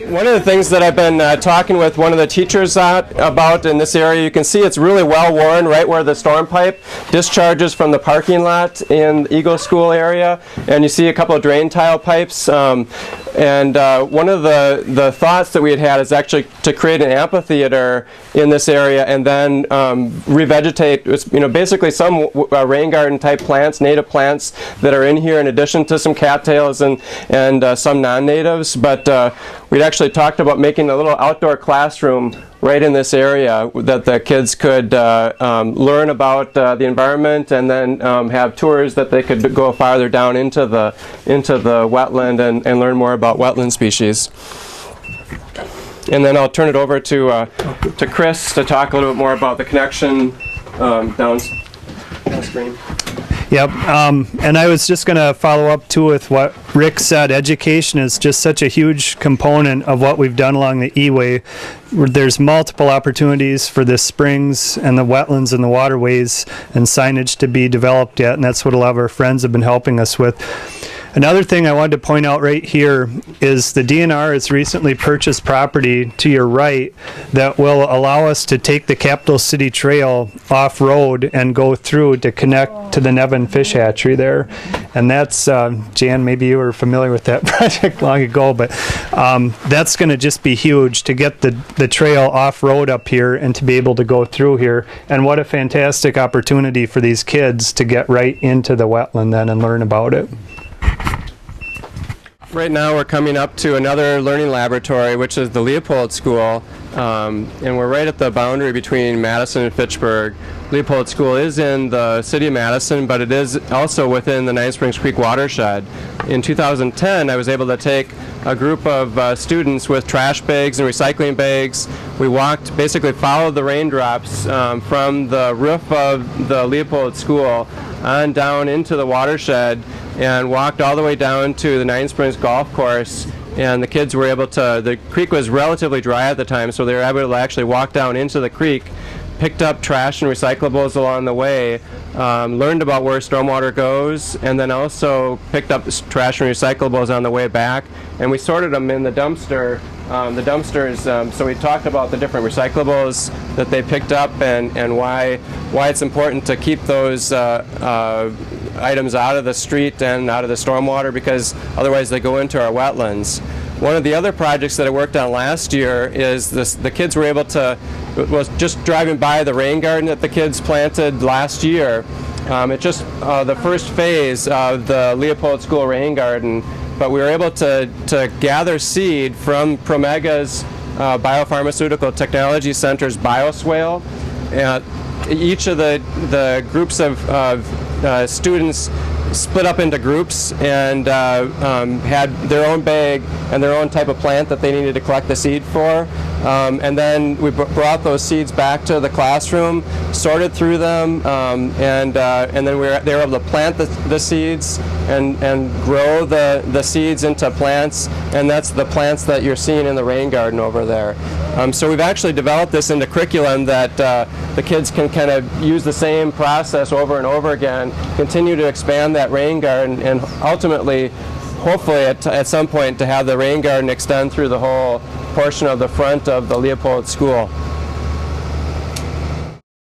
One of the things that I've been talking with one of the teachers about in this area, you can see it's really well worn right where the storm pipe discharges from the parking lot in the Eagle School area, and you see a couple of drain tile pipes. And one of the thoughts that we had is actually to create an amphitheater in this area and then revegetate, basically some rain garden type plants, native plants that are in here in addition to some cattails and some non-natives. But we'd actually talked about making a little outdoor classroom right in this area that the kids could learn about the environment, and then have tours that they could go farther down into the wetland and learn more about wetland species. And then I'll turn it over to Chris to talk a little bit more about the connection downstream. Yep, and I was just going to follow up too with what Rick said. Education is just such a huge component of what we've done along the E-Way. There's multiple opportunities for the springs and the wetlands and the waterways and signage to be developed yet, and that's what a lot of our friends have been helping us with. Another thing I wanted to point out right here is the DNR has recently purchased property to your right that will allow us to take the Capital City Trail off-road and go through to connect to the Nevin Fish Hatchery there. And that's, Jan, maybe you were familiar with that project long ago, but that's going to just be huge to get the trail off-road up here and to be able to go through here. And what a fantastic opportunity for these kids to get right into the wetland then and learn about it. Right now we're coming up to another learning laboratory, which is the Leopold School, and we're right at the boundary between Madison and Fitchburg. Leopold School is in the city of Madison, but it is also within the Nine Springs Creek watershed. In 2010, I was able to take a group of students with trash bags and recycling bags. We walked, basically followed the raindrops from the roof of the Leopold School on down into the watershed, and walked all the way down to the Nine Springs Golf Course. And the kids were able to, the creek was relatively dry at the time, so they were able to actually walk down into the creek, picked up trash and recyclables along the way, learned about where stormwater goes, and then also picked up trash and recyclables on the way back, and we sorted them in the dumpster. The dumpsters, so we talked about the different recyclables that they picked up and why it's important to keep those items out of the street and out of the stormwater, because otherwise they go into our wetlands. One of the other projects that I worked on last year is the kids were able to, was just driving by the rain garden that the kids planted last year. It's just the first phase of the Leopold School rain garden, but we were able to gather seed from Promega's Biopharmaceutical Technology Center's BioSwale. Each of the groups of students split up into groups and had their own bag and their own type of plant that they needed to collect the seed for. And then we brought those seeds back to the classroom, sorted through them, and then they were able to plant the seeds and grow the seeds into plants, and that's the plants that you're seeing in the rain garden over there. So we've actually developed this into curriculum that the kids can kind of use the same process over and over again, continue to expand that rain garden, and ultimately, hopefully at some point, to have the rain garden extend through the whole portion of the front of the Leopold School.